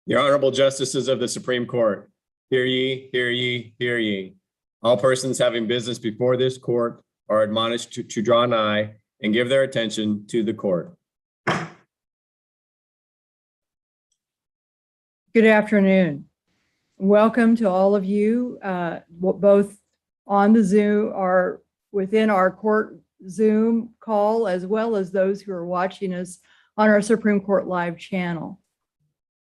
The Honorable Justices of the Supreme Court, hear ye, hear ye, hear ye. All persons having business before this court are admonished to draw nigh and give their attention to the court. Good afternoon. Welcome to all of you, both on the Zoom or within our court Zoom call, as well as those who are watching us on our Supreme Court Live channel.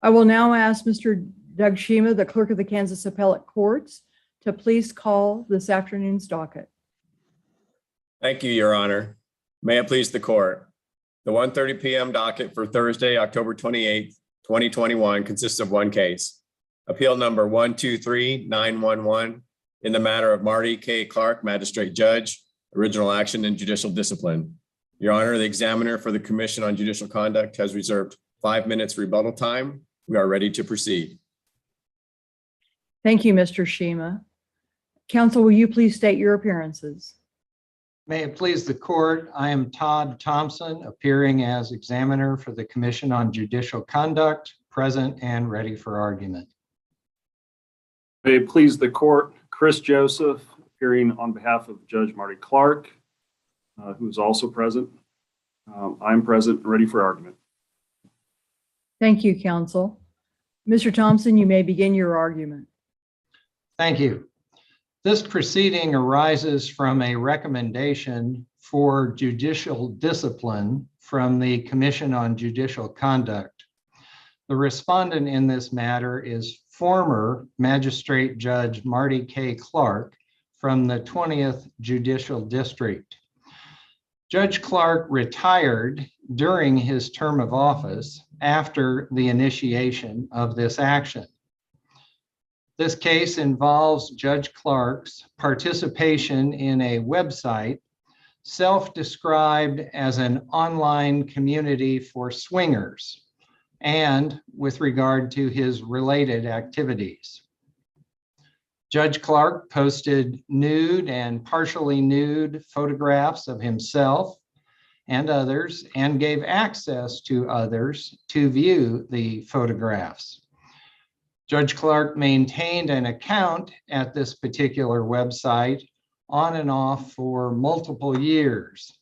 I will now ask Mr. Doug Shima, the clerk of the Kansas Appellate Courts, to please call this afternoon's docket. Thank you, Your Honor. May it please the court. The 1:30 p.m. docket for Thursday, October 28th, 2021 consists of one case. Appeal number 123911 in the matter of Marty K. Clark, Magistrate Judge, original action and judicial discipline. Your Honor, the examiner for the Commission on Judicial Conduct has reserved 5 minutes rebuttal time. We are ready to proceed. Thank you, Mr. Shima. Counsel, will you please state your appearances? May it please the court, I am Todd Thompson, appearing as examiner for the Commission on Judicial Conduct, present and ready for argument. May it please the court, Chris Joseph, appearing on behalf of Judge Marty Clark, who is also present. I'm present and ready for argument. Thank you, counsel. Mr. Thompson, you may begin your argument. Thank you. This proceeding arises from a recommendation for judicial discipline from the Commission on Judicial Conduct. The respondent in this matter is former Magistrate Judge Marty K. Clark from the 20th Judicial District. Judge Clark retired during his term of office after the initiation of this action. This case involves Judge Clark's participation in a website self-described as an online community for swingers and with regard to his related activities. Judge Clark posted nude and partially nude photographs of himself and others and gave access to others to view the photographs. Judge Clark maintained an account at this particular website on and off for multiple years.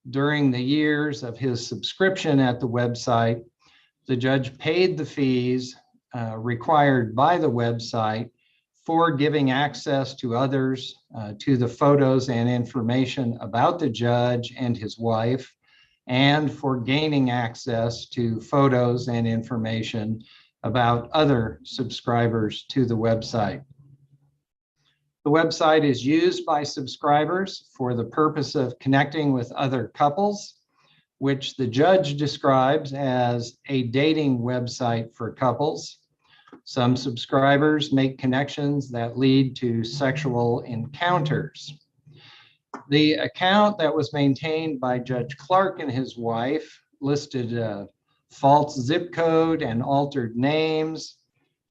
During the years of his subscription at the website, the judge paid the fees required by the website for giving access to others to the photos and information about the judge and his wife, and for gaining access to photos and information about other subscribers to the website. The website is used by subscribers for the purpose of connecting with other couples, which the judge describes as a dating website for couples. Some subscribers make connections that lead to sexual encounters. The account that was maintained by Judge Clark and his wife listed a false zip code and altered names,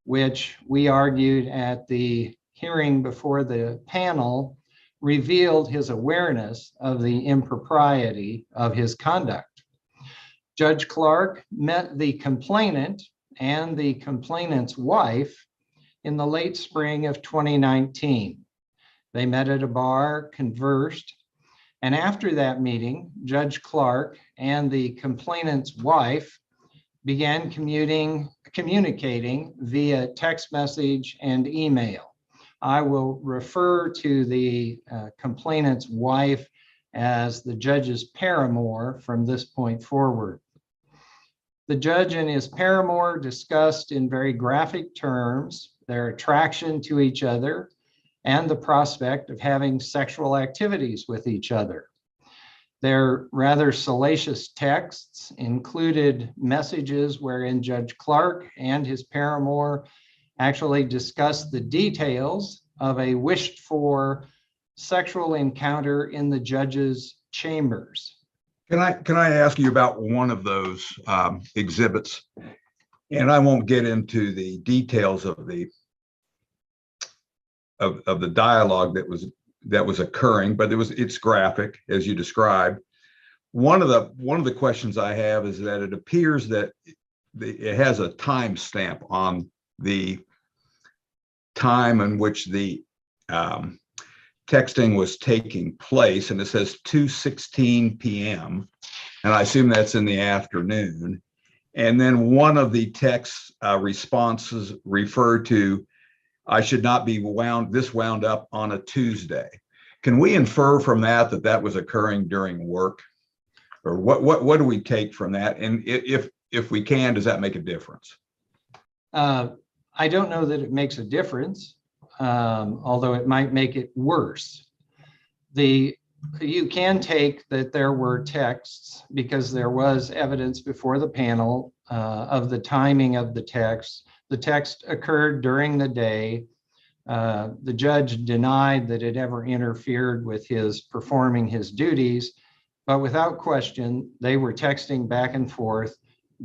which we argued at the hearing before the panel revealed his awareness of the impropriety of his conduct. Judge Clark met the complainant and the complainant's wife in the late spring of 2019. They met at a bar, conversed, and after that meeting, Judge Clark and the complainant's wife began communicating via text message and email. I will refer to the complainant's wife as the judge's paramour from this point forward. The judge and his paramour discussed in very graphic terms their attraction to each other and the prospect of having sexual activities with each other. Their rather salacious texts included messages wherein Judge Clark and his paramour actually discussed the details of a wished for sexual encounter in the judge's chambers. Can I ask you about one of those exhibits? And I won't get into the details of the dialogue that was occurring, but it's graphic as you described. One of the questions I have is that it appears that it has a timestamp on the time in which the texting was taking place, and it says 2:16 p.m. And I assume that's in the afternoon. And then one of the text responses referred to, I should not be wound up on a Tuesday. Can we infer from that that that was occurring during work? Or what do we take from that? And if we can, does that make a difference? I don't know that it makes a difference, although it might make it worse. You can take that there were texts because there was evidence before the panel of the timing of the text. The text occurred during the day. The judge denied that it ever interfered with his performing his duties, but without question, they were texting back and forth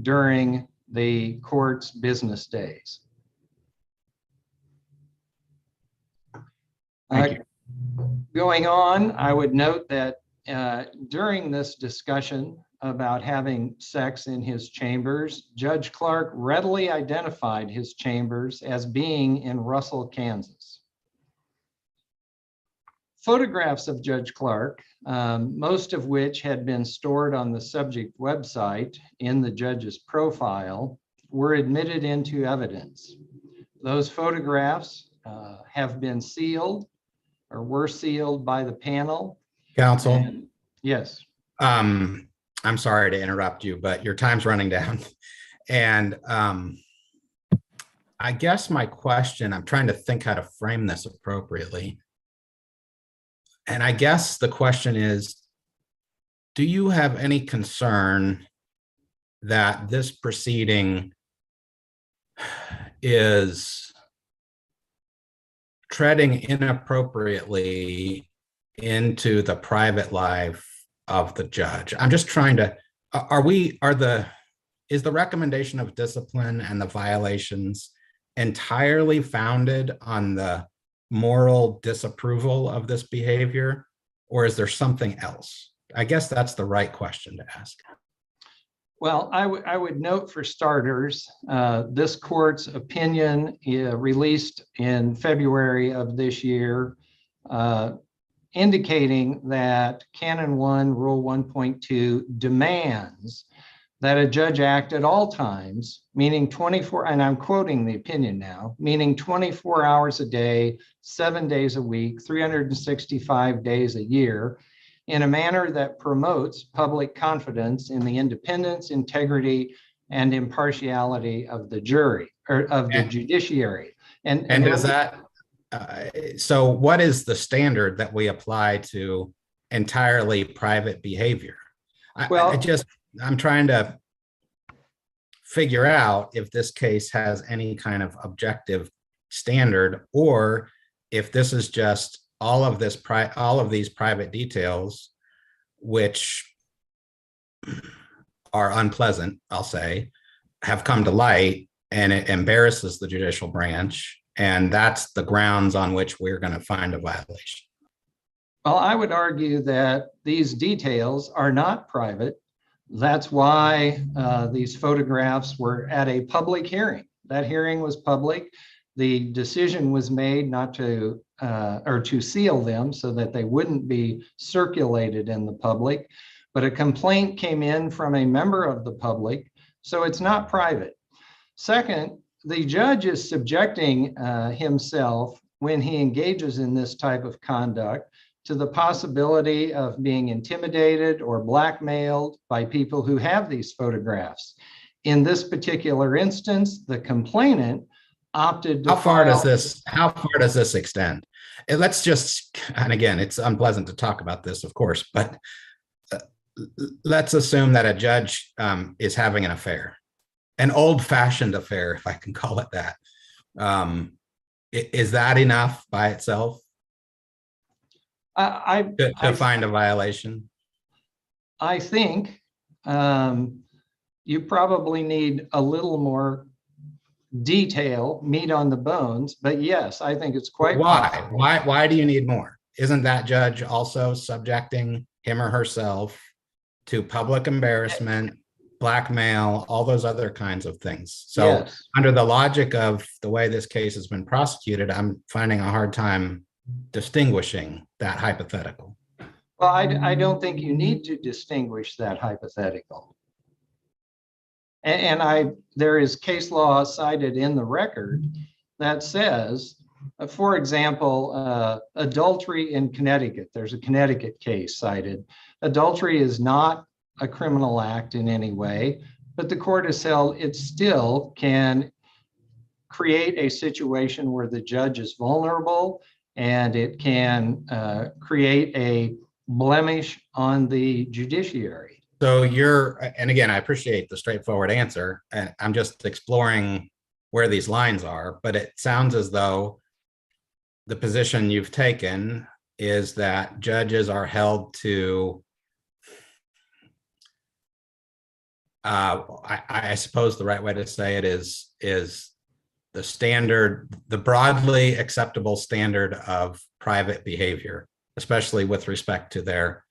during the court's business days. Thank you. Going on, I would note that during this discussion about having sex in his chambers, Judge Clark readily identified his chambers as being in Russell, Kansas. Photographs of Judge Clark, most of which had been stored on the subject website in the judge's profile, were admitted into evidence. Those photographs have been sealed or were sealed by the panel. Counsel, Yes. I'm sorry to interrupt you, but your time's running down. And I guess my question, I'm trying to think how to frame this appropriately. And I guess the question is, do you have any concern that this proceeding is treading inappropriately into the private life of the judge? I'm just trying to, is the recommendation of discipline and the violations entirely founded on the moral disapproval of this behavior, or is there something else? I guess that's the right question to ask. Well, I would note for starters, this court's opinion released in February of this year, indicating that Canon 1, Rule 1.2 demands that a judge act at all times, meaning 24, and I'm quoting the opinion now, meaning 24 hours a day, 7 days a week, 365 days a year, in a manner that promotes public confidence in the independence, integrity, and impartiality of the jury or of the judiciary. And does that, so what is the standard that we apply to entirely private behavior? I'm trying to figure out if this case has any kind of objective standard, or if this is just all of these private details, which are unpleasant, I'll say, have come to light, and it embarrasses the judicial branch, and that's the grounds on which we're going to find a violation. Well, I would argue that these details are not private. That's why these photographs were at a public hearing. That hearing was public. The decision was made not to or to seal them so that they wouldn't be circulated in the public, but a complaint came in from a member of the public, so it's not private. Second, the judge is subjecting himself, when he engages in this type of conduct, to the possibility of being intimidated or blackmailed by people who have these photographs. In this particular instance, the complainant opted to How far does this extend? And let's just, and again, it's unpleasant to talk about this, of course, but let's assume that a judge is having an affair, an old-fashioned affair, if I can call it that. Is that enough by itself to find a violation? I think you probably need a little more detail, meat on the bones, but yes, I think it's quite possible. Why do you need more? Isn't that judge also subjecting him or herself to public embarrassment blackmail, all those other kinds of things. So Yes. under the logic of the way this case has been prosecuted, I'm finding a hard time distinguishing that hypothetical. Well, I don't think you need to distinguish that hypothetical. And there is case law cited in the record that says, for example, adultery in Connecticut. There's a Connecticut case cited. Adultery is not a criminal act in any way, but the court has held it still can create a situation where the judge is vulnerable, and it can create a blemish on the judiciary. So and again, I appreciate the straightforward answer, and I'm just exploring where these lines are, but it sounds as though the position you've taken is that judges are held to, I suppose the right way to say it is the standard, the broadly acceptable standard of private behavior, especially with respect to their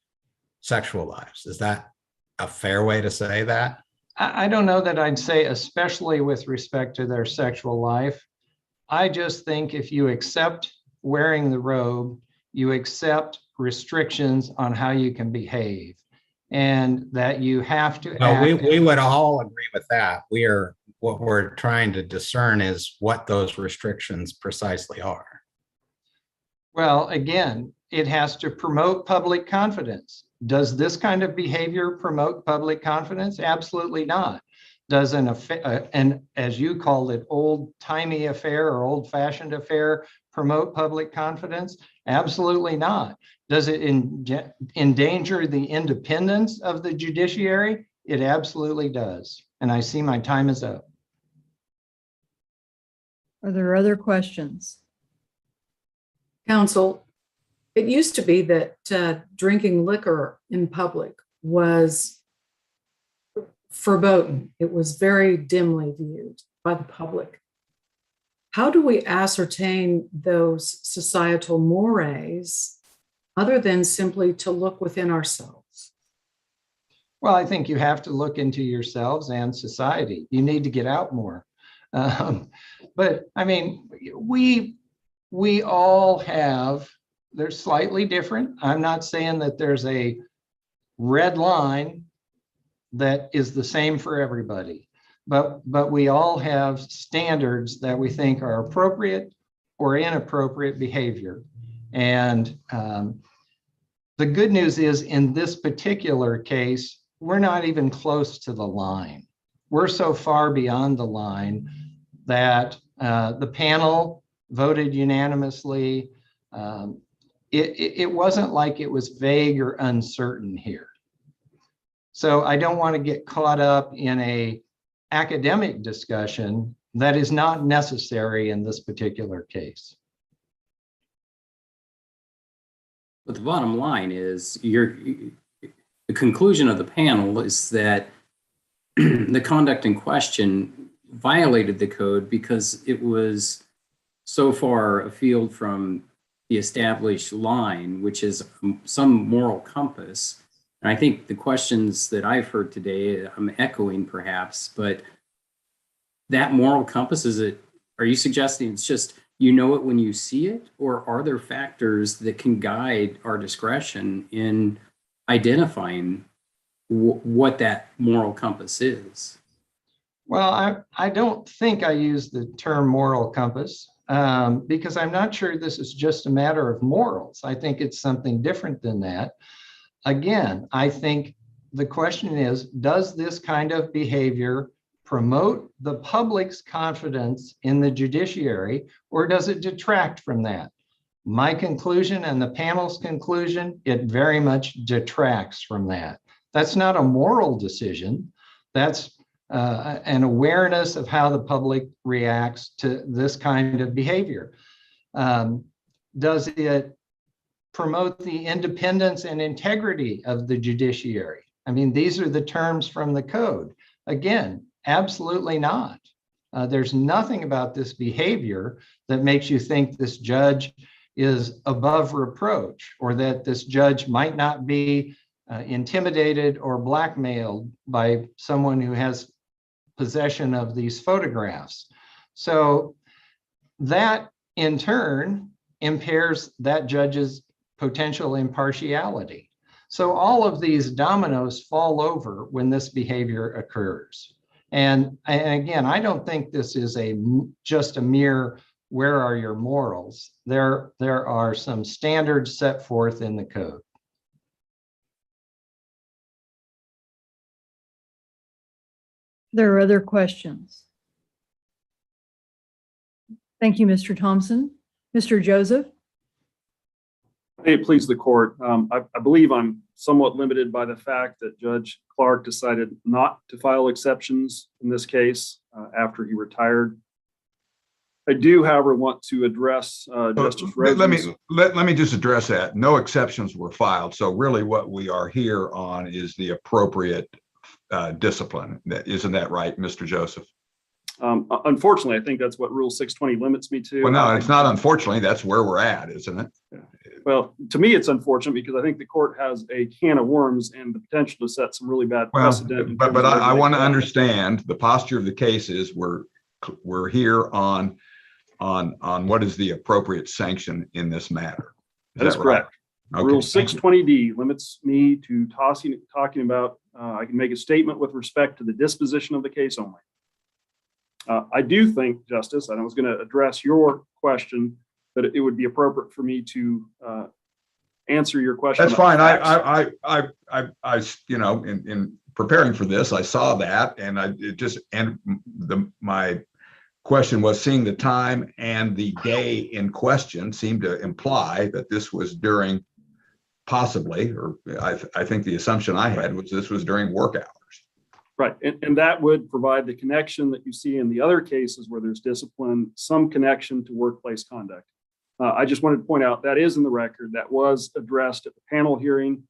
sexual lives. Is that a fair way to say that? I don't know that I'd say especially with respect to their sexual life. I just think if you accept wearing the robe, you accept restrictions on how you can behave, and that you have to No, act. we would all agree with that. What we're trying to discern is what those restrictions precisely are. Well, again, it has to promote public confidence. Does this kind of behavior promote public confidence? Absolutely not. Does an as you called it, old-timey affair or old-fashioned affair promote public confidence? Absolutely not. Does it endanger the independence of the judiciary? It absolutely does. And I see my time is up. Are there other questions? Counsel, it used to be that drinking liquor in public was verboten. It was very dimly viewed by the public. How do we ascertain those societal mores other than simply to look within ourselves? Well, I think you have to look into yourselves and society. You need to get out more. But I mean, we all have, they're slightly different. I'm not saying that there's a red line that is the same for everybody, but we all have standards that we think are appropriate or inappropriate behavior. And the good news is, in this particular case, we're not even close to the line. We're so far beyond the line that the panel voted unanimously. It wasn't like it was vague or uncertain here. So I don't want to get caught up in an academic discussion that is not necessary in this particular case. But the bottom line is, the conclusion of the panel is that the conduct in question violated the code because it was so far afield from the established line, which is some moral compass. And I think the questions that I've heard today, I'm echoing perhaps, but that moral compass, are you suggesting it's just, you know it when you see it, or are there factors that can guide our discretion in identifying what that moral compass is? Well, I don't think I use the term moral compass because I'm not sure this is just a matter of morals. I think it's something different than that. Again, I think the question is, does this kind of behavior promote the public's confidence in the judiciary, or does it detract from that? My conclusion and the panel's conclusion, it very much detracts from that. That's not a moral decision. That's an awareness of how the public reacts to this kind of behavior. Does it promote the independence and integrity of the judiciary? I mean, these are the terms from the code. Again, absolutely not. There's nothing about this behavior that makes you think this judge is above reproach, or that this judge might not be intimidated or blackmailed by someone who has possession of these photographs. So that in turn impairs that judge's potential impartiality. So all of these dominoes fall over when this behavior occurs. And again, I don't think this is just a mere where are your morals. There are some standards set forth in the code. There are other questions. Thank you, Mr. Thompson. Mr. Joseph? May it please the court. I believe I'm somewhat limited by the fact that Judge Clark decided not to file exceptions in this case after he retired. I do, however, want to address Justice Reggie's. Let me just address that. No exceptions were filed. So really what we are here on is the appropriate discipline. Isn't that right, Mr. Joseph? Unfortunately, I think that's what Rule 620 limits me to. Well, no, it's not unfortunately. That's where we're at, isn't it? Yeah. Well, to me, it's unfortunate because I think the court has a can of worms and the potential to set some really bad precedent. But I want to understand the posture of the case is we're here on what is the appropriate sanction in this matter. That is correct. Right? Okay, Rule 620D limits me to talking about, I can make a statement with respect to the disposition of the case only. I do think, Justice, and I was going to address your question, that it would be appropriate for me to answer your question. That's fine. I you know, in preparing for this, I saw that, and my question was, seeing the time and the day in question seemed to imply that this was during possibly, or I think the assumption I had was this was during work hours. Right, and that would provide the connection that you see in the other cases where there's discipline, some connection to workplace conduct. I just wanted to point out that is in the record. That was addressed at the panel hearing.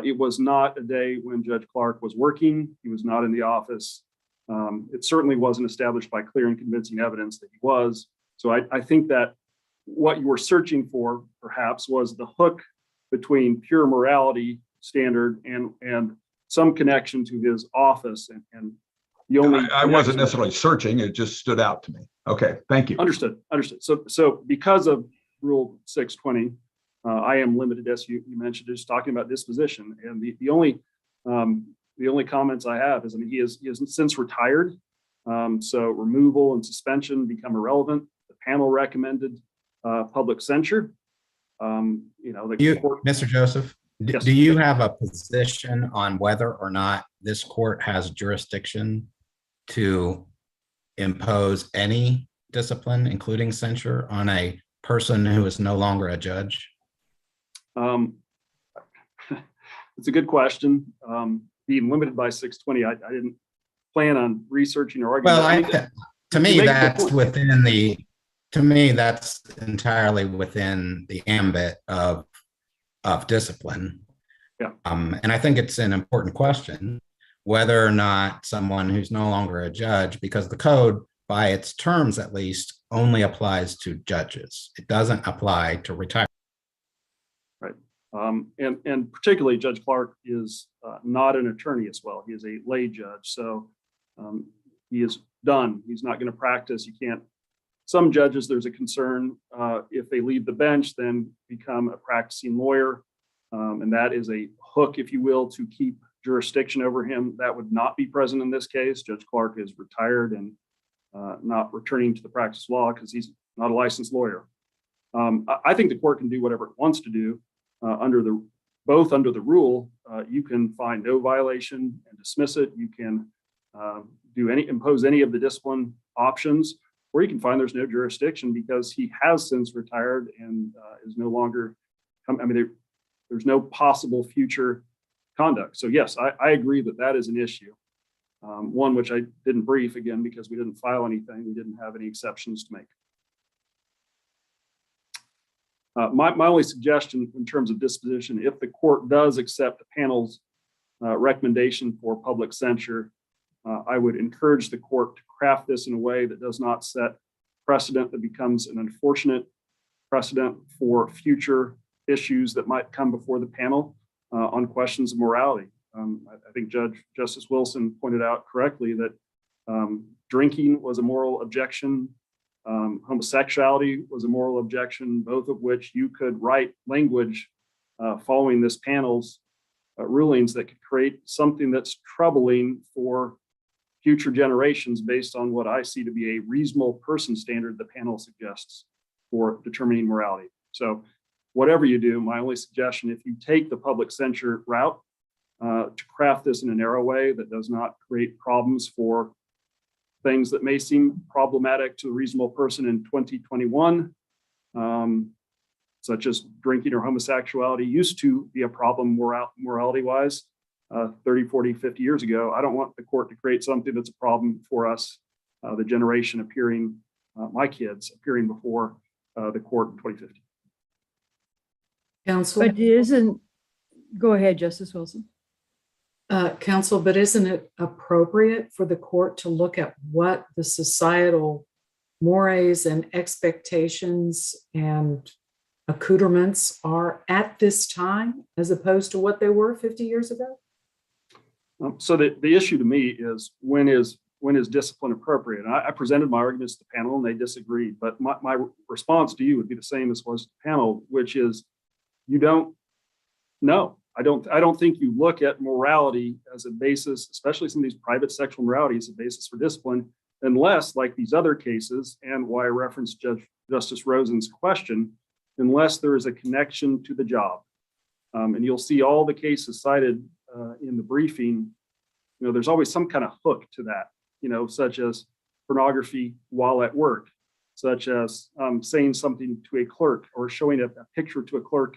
It was not a day when Judge Clark was working. He was not in the office. It certainly wasn't established by clear and convincing evidence that he was. So I think that what you were searching for perhaps was the hook between pure morality standard and some connection to his office. And the only I wasn't necessarily searching, it just stood out to me. Okay, thank you. Understood. So because of Rule 620, I am limited, as you mentioned, just talking about disposition. And the only comments I have is, I mean, he has since retired. So removal and suspension become irrelevant. The panel recommended public censure. Mr. Joseph, Yes. Do you have a position on whether or not this court has jurisdiction to impose any discipline, including censure, on a person who is no longer a judge? It's a good question. Being limited by 620, I didn't plan on researching or arguing. Well, to me, that's entirely within the ambit of discipline. Yeah. And I think it's an important question whether or not someone who's no longer a judge, because the code, by its terms at least, only applies to judges. It doesn't apply to retired. Right. And particularly Judge Clark is not an attorney as well. He is a lay judge. So he is done. He's not going to practice. You can't. Some judges, there's a concern if they leave the bench, then become a practicing lawyer. And that is a hook, if you will, to keep jurisdiction over him. That would not be present in this case. Judge Clark is retired and not returning to the practice of law because he's not a licensed lawyer. I think the court can do whatever it wants to do under the rule. You can find no violation and dismiss it. You can impose any of the discipline options, or you can find there's no jurisdiction because he has since retired and is no longer. There's no possible future conduct. So yes, I agree that is an issue. One which I didn't brief again because we didn't file anything. We didn't have any exceptions to make. My only suggestion in terms of disposition, if the court does accept the panel's recommendation for public censure, I would encourage the court to craft this in a way that does not set precedent that becomes an unfortunate precedent for future issues that might come before the panel. on questions of morality. I think Justice Wilson pointed out correctly that drinking was a moral objection. Homosexuality was a moral objection, both of which you could write language following this panel's rulings that could create something that's troubling for future generations based on what I see to be a reasonable person standard the panel suggests for determining morality. So whatever you do, my only suggestion, if you take the public censure route, to craft this in a narrow way that does not create problems for things that may seem problematic to a reasonable person in 2021, such as drinking or homosexuality used to be a problem morality-wise 30, 40, 50 years ago. I don't want the court to create something that's a problem for us, the generation appearing, my kids appearing before the court in 2050. Counsel, But it isn't, go ahead, Justice Wilson. Counsel, but isn't it appropriate for the court to look at what the societal mores and expectations and accoutrements are at this time, as opposed to what they were 50 years ago? So the issue to me is when is discipline appropriate? And I presented my arguments to the panel and they disagreed. But my response to you would be the same as was the panel, which is you don't know. I don't think you look at morality as a basis, especially some of these private sexual morality as a basis for discipline, unless, like these other cases, and why I referenced Justice Rosen's question, unless there is a connection to the job. And you'll see all the cases cited in the briefing. You know, there's always some kind of hook to that, you know, such as pornography while at work, such as saying something to a clerk or showing a picture to a clerk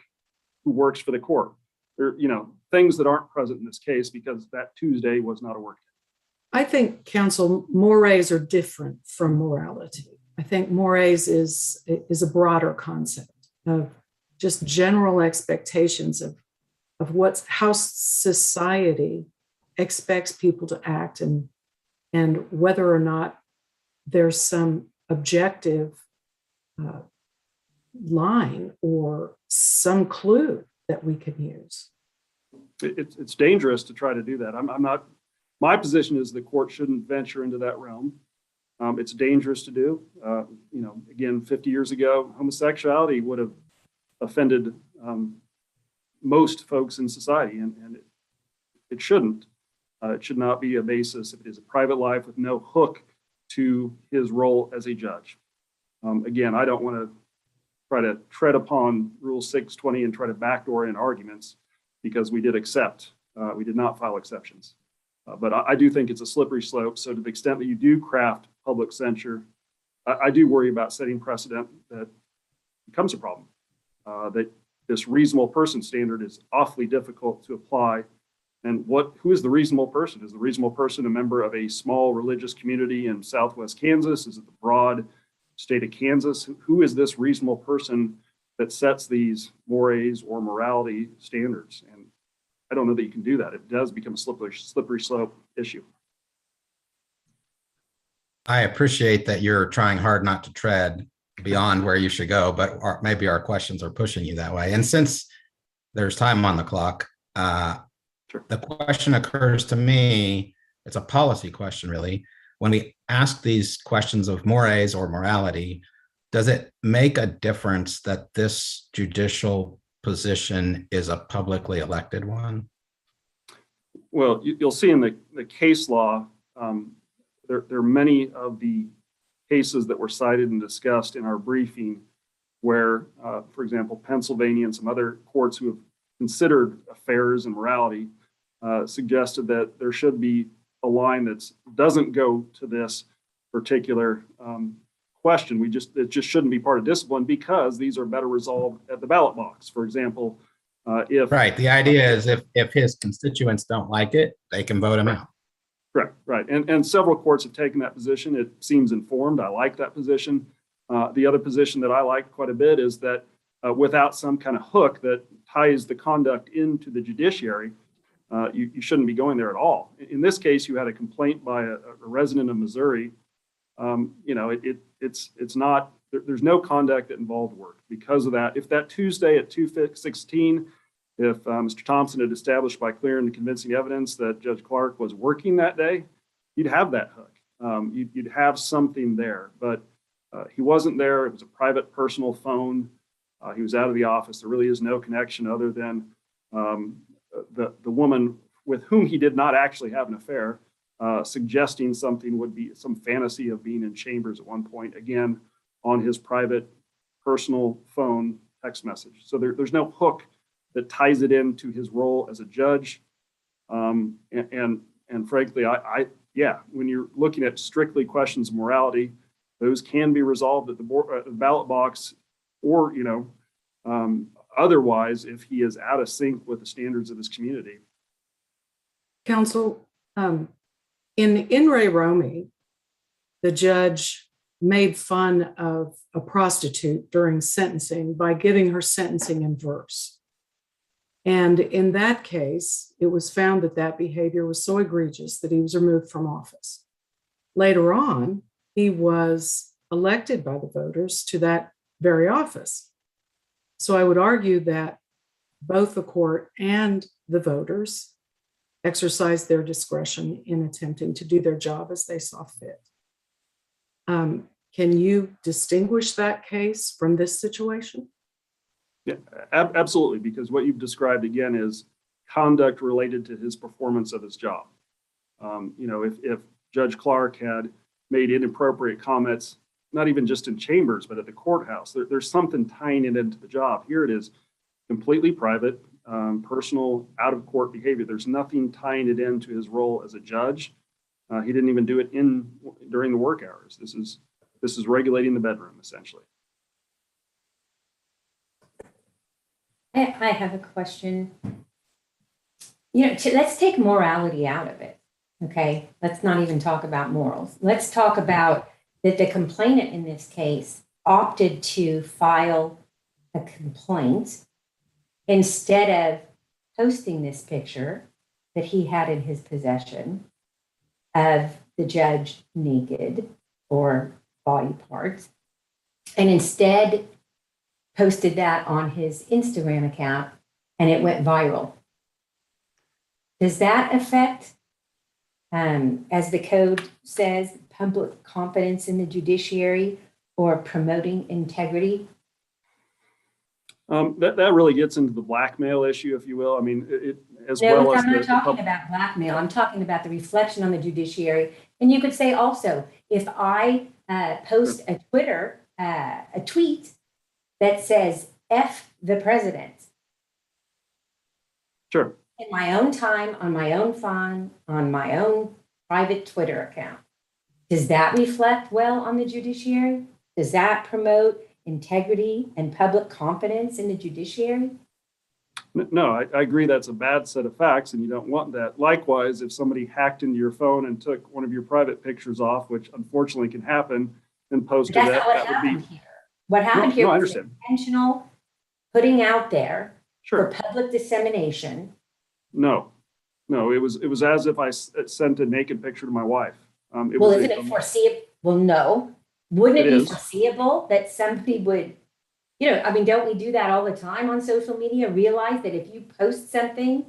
who works for the court. Or, you know, things that aren't present in this case because that Tuesday was not a work day. I think, counsel, mores are different from morality. I think mores is a broader concept of just general expectations of how society expects people to act and whether or not there's some objective line or some clue that we can use. It's dangerous to try to do that. I'm not. My position is the court shouldn't venture into that realm. It's dangerous to do. You know, again, 50 years ago, homosexuality would have offended most folks in society, and it shouldn't. It should not be a basis if it is a private life with no hook to his role as a judge. Again, I don't want to try to tread upon Rule 620 and try to backdoor in arguments because we did accept. We did not file exceptions. But I do think it's a slippery slope. So to the extent that you do craft public censure, I do worry about setting precedent that becomes a problem. That this reasonable person standard is awfully difficult to apply. And who is the reasonable person? Is the reasonable person a member of a small religious community in Southwest Kansas? Is it the broad state of Kansas? Who is this reasonable person that sets these mores or morality standards? And I don't know that you can do that. It does become a slippery slope issue. I appreciate that you're trying hard not to tread beyond where you should go, but maybe our questions are pushing you that way. And since there's time on the clock, Sure. The question occurs to me, it's a policy question really. When we ask these questions of mores or morality, does it make a difference that this judicial position is a publicly elected one? Well, you'll see in the case law, there are many of the cases that were cited and discussed in our briefing where, for example, Pennsylvania and some other courts who have considered affairs and morality suggested that there should be a line that doesn't go to this particular question. It just shouldn't be part of discipline because these are better resolved at the ballot box. For example, Right. The idea is if his constituents don't like it, they can vote him out. Right. And several courts have taken that position. It seems informed. I like that position. The other position that I like quite a bit is that without some kind of hook that ties the conduct into the judiciary, you shouldn't be going there at all. In this case, you had a complaint by a resident of Missouri. You know, it's not, there's no conduct that involved work. Because of that, if that Tuesday at 2:16, If Mr. Thompson had established by clear and convincing evidence that Judge Clark was working that day, you'd have that hook. You'd have something there, but he wasn't there. It was a private personal phone. He was out of the office. There really is no connection other than the woman with whom he did not actually have an affair, suggesting something would be some fantasy of being in chambers at one point, again, on his private personal phone text message. So there's no hook that ties it into his role as a judge. And frankly, yeah, when you're looking at strictly questions of morality, those can be resolved at the ballot box, or otherwise, if he is out of sync with the standards of his community. Counsel, in Ray Romy, the judge made fun of a prostitute during sentencing by giving her sentencing in verse. And in that case, it was found that that behavior was so egregious that he was removed from office. Later on, he was elected by the voters to that very office. So I would argue that both the court and the voters exercised their discretion in attempting to do their job as they saw fit. Can you distinguish that case from this situation? Yeah, absolutely, because what you've described again is conduct related to his performance of his job. If Judge Clark had made inappropriate comments, not even just in chambers, but at the courthouse, there's something tying it into the job. Here it is completely private, personal, out of court behavior. There's nothing tying it into his role as a judge. He didn't even do it during the work hours. This is regulating the bedroom, essentially. I have a question. Let's take morality out of it. Okay, let's not even talk about morals. Let's talk about that the complainant in this case opted to file a complaint instead of posting this picture that he had in his possession of the judge naked or body parts, and instead posted that on his Instagram account and it went viral. Does that affect, as the code says, public confidence in the judiciary or promoting integrity? That really gets into the blackmail issue, if you will. I mean, I'm not talking about blackmail. I'm talking about the reflection on the judiciary. And you could say also, if I post a tweet that says F the president. Sure. In my own time, on my own phone, on my own private Twitter account. Does that reflect well on the judiciary? Does that promote integrity and public confidence in the judiciary? No, I agree that's a bad set of facts and you don't want that. Likewise, if somebody hacked into your phone and took one of your private pictures off, which unfortunately can happen, and posted that, that would be here. What happened here was understand. Intentional putting out there Sure. for public dissemination. No, it was as if I sent a naked picture to my wife. Isn't it foreseeable? Well, no. Wouldn't it be is. foreseeable that somebody would, don't we do that all the time on social media? Realize that if you post something,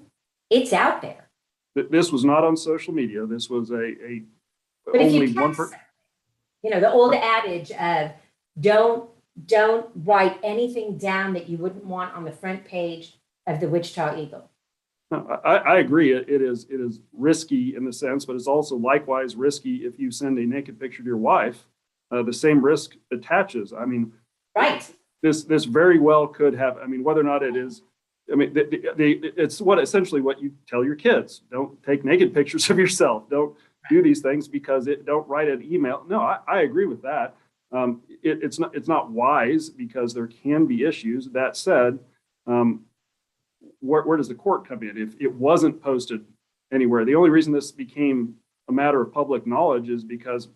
it's out there. This was not on social media. This was But if you the old adage of don't write anything down that you wouldn't want on the front page of the Wichita Eagle. No, I agree. It is risky in the sense, but it's also likewise risky if you send a naked picture to your wife. The same risk attaches. I mean, right. This very well could have. I mean, whether or not it is. I mean, it's essentially what you tell your kids. Don't take naked pictures of yourself. Don't do these things because don't write an email. No, I agree with that. It's not wise because there can be issues. That said, where does the court come in? If it wasn't posted anywhere, the only reason this became a matter of public knowledge is because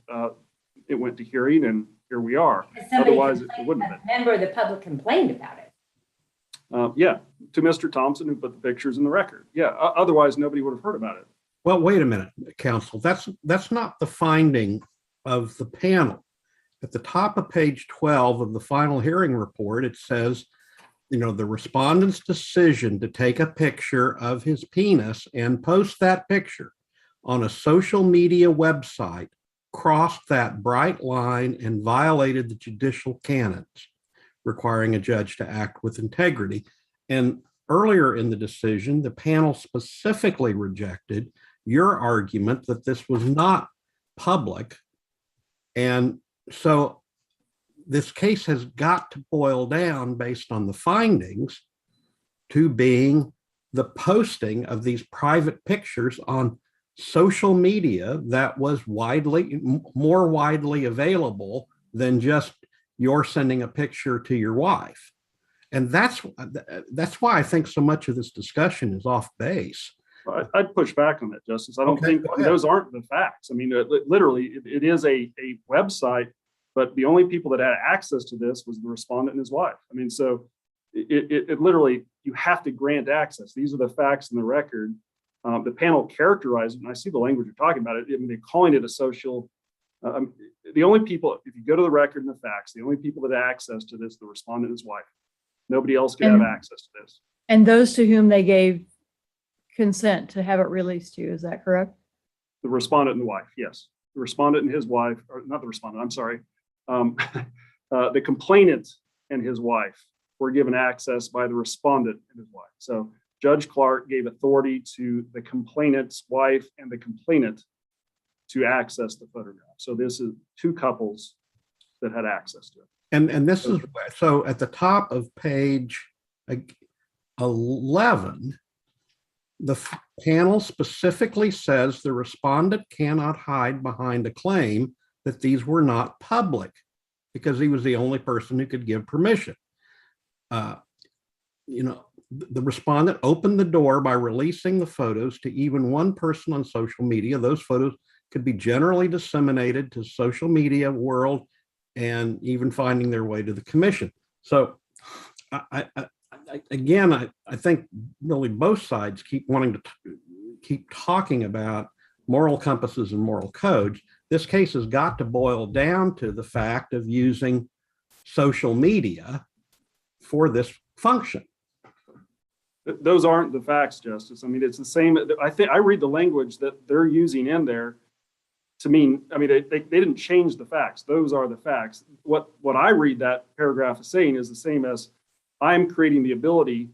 it went to hearing, and here we are. Otherwise, it wouldn't have been. A member of the public complained about it. Yeah, to Mr. Thompson, who put the pictures in the record. Yeah, otherwise nobody would have heard about it. Well, wait a minute, counsel. That's not the finding of the panel. At the top of page 12 of the final hearing report, it says the respondent's decision to take a picture of his penis and post that picture on a social media website crossed that bright line and violated the judicial canons requiring a judge to act with integrity. And earlier in the decision, the panel specifically rejected your argument that this was not public. And so this case has got to boil down based on the findings to being the posting of these private pictures on social media that was more widely available than just you're sending a picture to your wife. And that's why I think so much of this discussion is off base. I'd push back on that, Justice. I don't think those aren't the facts. I mean, literally, it is a website, but the only people that had access to this was the respondent and his wife. I mean, so it literally, you have to grant access. These are the facts in the record. The panel characterized it, and I see the language you're talking about. I mean, they're calling it a social. The only people, if you go to the record and the facts, the only people that have access to this, the respondent and his wife. Nobody else can have access to this. And those to whom they gave consent to have it released to, is that correct? The respondent and the wife, yes. The respondent and his wife, or not the respondent, I'm sorry. The complainant and his wife were given access by the respondent and his wife. So Judge Clark gave authority to the complainant's wife and the complainant to access the photograph. So this is two couples that had access to it. And this is, so at the top of page 11, the panel specifically says the respondent cannot hide behind a claim that these were not public because he was the only person who could give permission. The respondent opened the door by releasing the photos to even one person on social media. Those photos could be generally disseminated to social media world and even finding their way to the commission. So I think really both sides keep wanting to keep talking about moral compasses and moral codes. This case has got to boil down to the fact of using social media for this function. Those aren't the facts, Justice. I mean, it's the same. I read the language that they're using in there to mean, I mean, they didn't change the facts. Those are the facts. What I read that paragraph is saying is the same as I'm creating the ability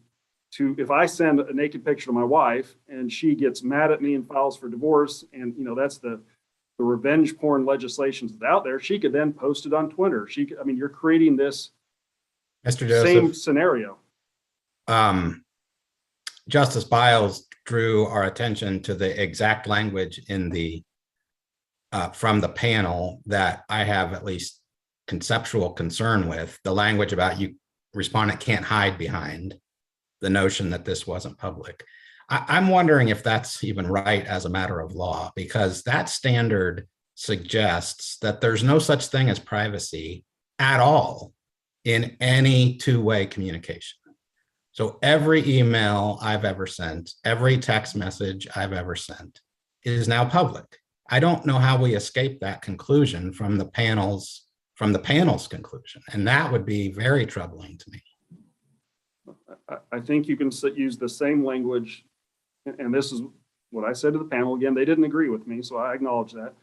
to, if I send a naked picture to my wife and she gets mad at me and files for divorce, and that's the revenge porn legislation that's out there, she could then post it on Twitter. You're creating this Mr. Joseph, same scenario. Justice Biles drew our attention to the exact language in the from the panel that I have at least conceptual concern with, the language about you respondent can't hide behind the notion that this wasn't public. I'm wondering if that's even right as a matter of law, because that standard suggests that there's no such thing as privacy at all in any two-way communication. So every email I've ever sent, every text message I've ever sent is now public. I don't know how we escape that conclusion from the panel's conclusion, and that would be very troubling to me. I think you can use the same language, and this is what I said to the panel. Again, they didn't agree with me, so I acknowledge that.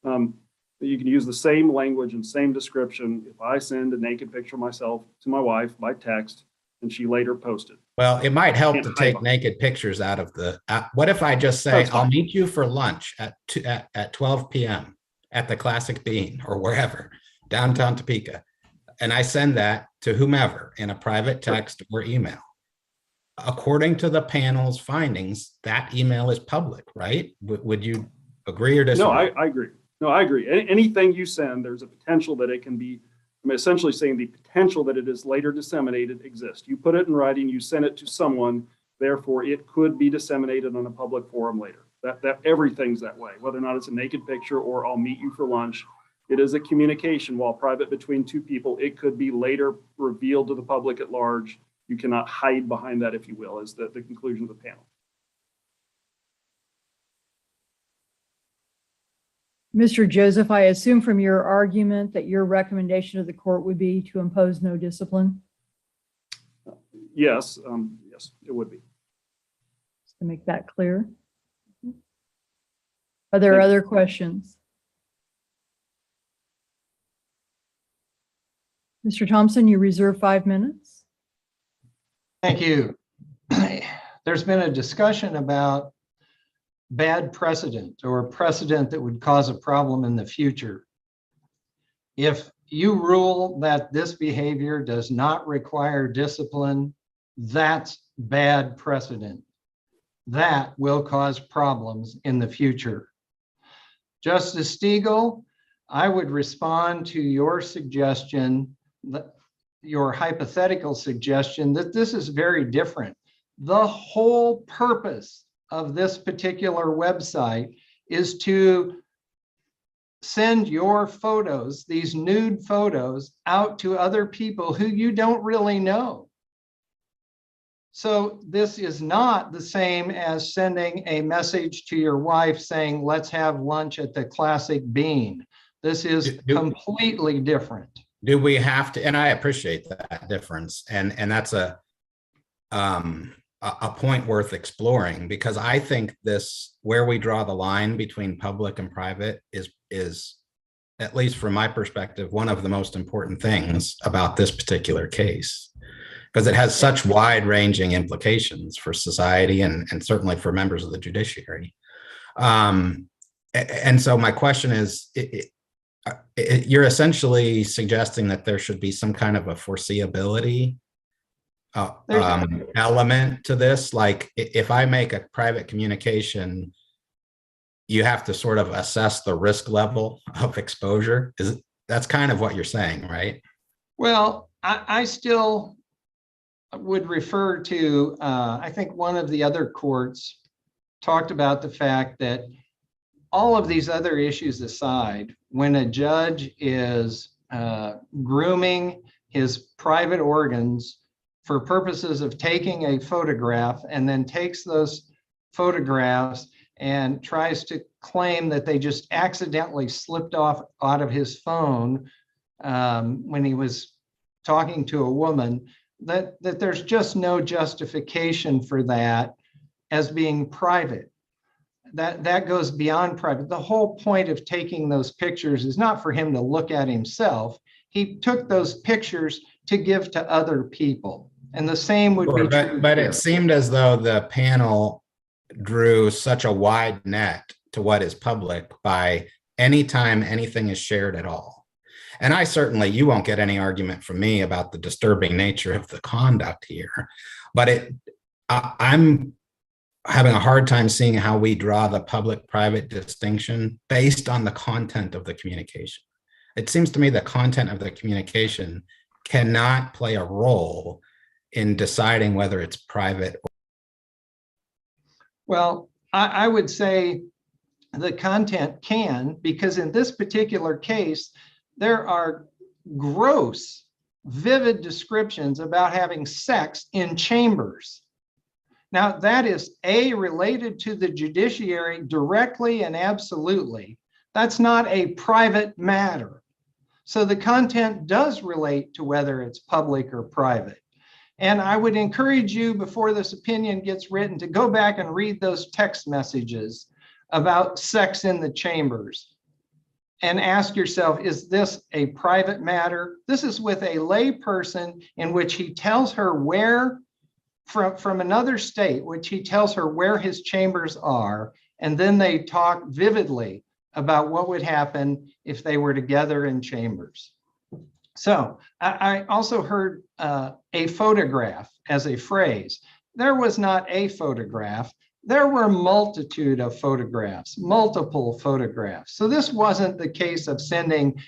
You can use the same language and same description if I send a naked picture of myself to my wife by text and she later posted. Well, it might help to take naked pictures out of the, what if I just say, I'll meet you for lunch at 12 p.m. at the Classic Bean or wherever, downtown Topeka. And I send that to whomever in a private text or email. According to the panel's findings, that email is public, right? Would you agree or disagree? No, I agree. No, I agree. Anything you send, there's a potential that it can be, I'm essentially saying the potential that it is later disseminated exists. You put it in writing, you send it to someone, therefore it could be disseminated on a public forum later. That everything's that way, whether or not it's a naked picture or I'll meet you for lunch. It is a communication, while private between two people. It could be later revealed to the public at large. You cannot hide behind that, if you will, is the conclusion of the panel. Mr. Joseph, I assume from your argument that your recommendation of the court would be to impose no discipline? Yes, yes, it would be. Just to make that clear. Are there other questions? Mr. Thompson, you reserve 5 minutes. Thank you. There's been a discussion about bad precedent or precedent that would cause a problem in the future. If you rule that this behavior does not require discipline, that's bad precedent. That will cause problems in the future. Justice Stegall, I would respond to your suggestion, your hypothetical suggestion that this is very different. The whole purpose of this particular website is to send your photos, these nude photos, out to other people who you don't really know. So this is not the same as sending a message to your wife saying, let's have lunch at the Classic Bean. This is completely different. Do we have to, and I appreciate that difference, and that's a point worth exploring, because I think this, where we draw the line between public and private is, at least from my perspective, one of the most important things about this particular case, because it has such wide-ranging implications for society and certainly for members of the judiciary. And so my question is, you're essentially suggesting that there should be some kind of a foreseeability element to this. Like, if I make a private communication, you have to sort of assess the risk level of exposure. That's kind of what you're saying, right? Well, I still would refer to, I think one of the other courts talked about the fact that all of these other issues aside, when a judge is grooming his private organs for purposes of taking a photograph and then takes those photographs and tries to claim that they just accidentally slipped off out of his phone when he was talking to a woman, that there's just no justification for that as being private. That goes beyond private. The whole point of taking those pictures is not for him to look at himself. He took those pictures to give to other people. And the same would be true. But it seemed as though the panel drew such a wide net to what is public by anytime anything is shared at all. And I certainly, you won't get any argument from me about the disturbing nature of the conduct here, but I'm having a hard time seeing how we draw the public-private distinction based on the content of the communication. It seems to me the content of the communication cannot play a role in deciding whether it's private. Well, I would say the content can, because in this particular case, there are gross, vivid descriptions about having sex in chambers. Now, that is related to the judiciary directly and absolutely. That's not a private matter. So the content does relate to whether it's public or private. And I would encourage you, before this opinion gets written, to go back and read those text messages about sex in the chambers and ask yourself, is this a private matter? This is with a lay person in which he tells her where, from another state, which he tells her where his chambers are, and then they talk vividly about what would happen if they were together in chambers. So I also heard a photograph as a phrase. There was not a photograph. There were a multitude of photographs, multiple photographs. So this wasn't the case of sending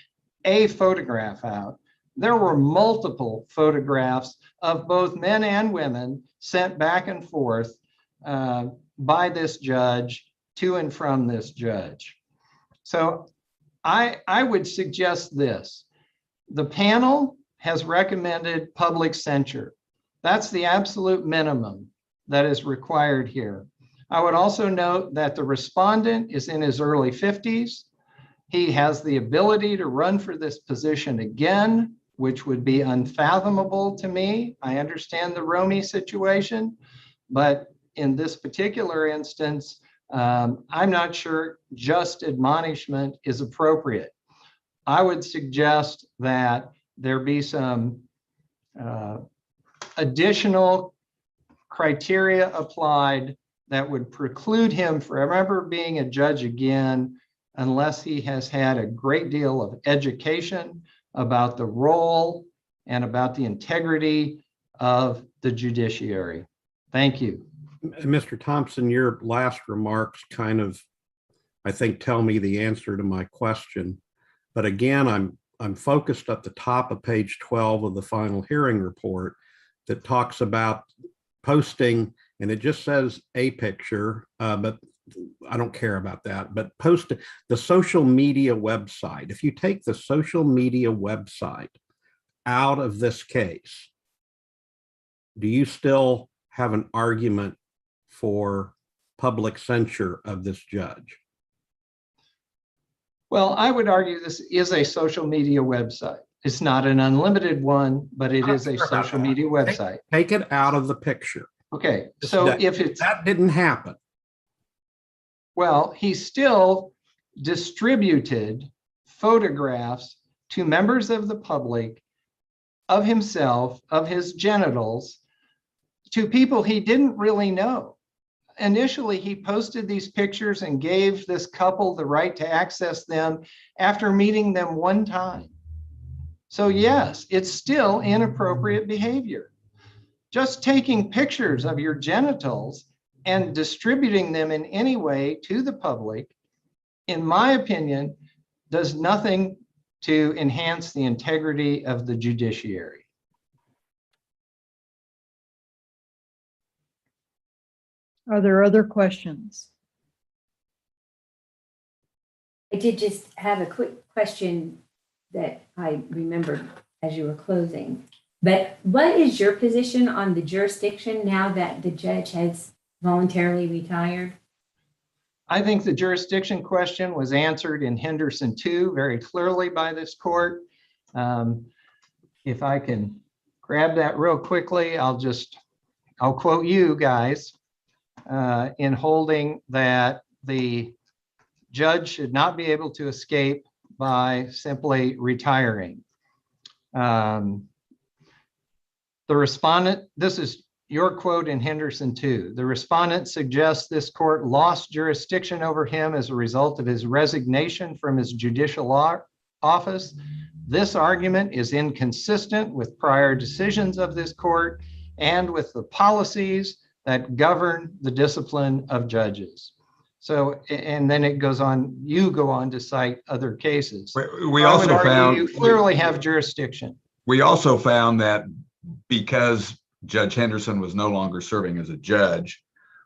a photograph out. There were multiple photographs of both men and women sent back and forth by this judge to and from this judge. So I would suggest this. The panel has recommended public censure. That's the absolute minimum that is required here. I would also note that the respondent is in his early 50s. He has the ability to run for this position again which would be unfathomable to me. I understand the Romy situation, but in this particular instance, I'm not sure just admonishment is appropriate. I would suggest that there be some additional criteria applied that would preclude him from ever being a judge again unless he has had a great deal of education about the role and about the integrity of the judiciary. Thank you. Mr. Thompson, your last remarks kind of, I think, tell me the answer to my question. But again, I'm focused at the top of page 12 of the final hearing report that talks about posting, and it just says a picture, but I don't care about that. But post the social media website. If you take the social media website out of this case, do you still have an argument for public censure of this judge? Well, I would argue this is a social media website. It's not an unlimited one, but it is a social media website. Take it out of the picture. Okay, so if it's that didn't happen. Well, he still distributed photographs to members of the public of himself, of his genitals, to people he didn't really know. Initially, he posted these pictures and gave this couple the right to access them after meeting them one time. So yes, it's still inappropriate behavior. Just taking pictures of your genitals and distributing them in any way to the public, in my opinion, does nothing to enhance the integrity of the judiciary. Are there other questions? I did just have a quick question that I remembered as you were closing. But what is your position on the jurisdiction now that the judge has voluntarily retired? I think the jurisdiction question was answered in Henderson 2 very clearly by this court. If I can grab that real quickly, I'll quote you guys in holding that the judge should not be able to escape by simply retiring. The respondent, this is your quote in Henderson 2. The respondent suggests this court lost jurisdiction over him as a result of his resignation from his judicial office. This argument is inconsistent with prior decisions of this court and with the policies that govern the discipline of judges. So, and then it goes on, you go on to cite other cases. We also found you clearly have jurisdiction. We also found that because Judge Henderson was no longer serving as a judge,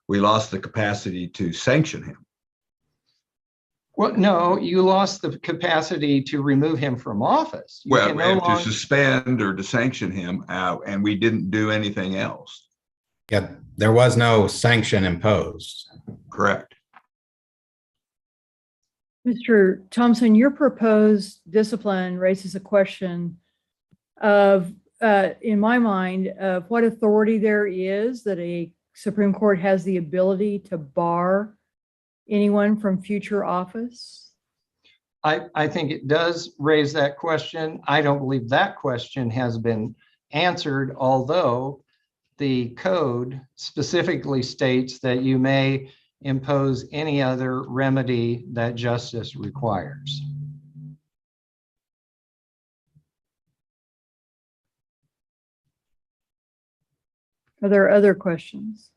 we lost the capacity to sanction him. Well, no, you lost the capacity to remove him from office. You Well, can no to longer- suspend or to sanction him out, and we didn't do anything else. Yeah, there was no sanction imposed. Correct. Mr. Thompson, your proposed discipline raises a question of, in my mind, of what authority there is that a Supreme Court has the ability to bar anyone from future office. I think it does raise that question. I don't believe that question has been answered, although the code specifically states that you may impose any other remedy that justice requires. Are there other questions?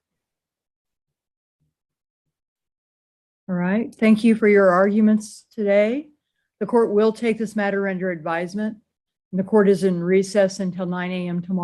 All right, thank you for your arguments today. The court will take this matter under advisement. And the court is in recess until 9 a.m. tomorrow.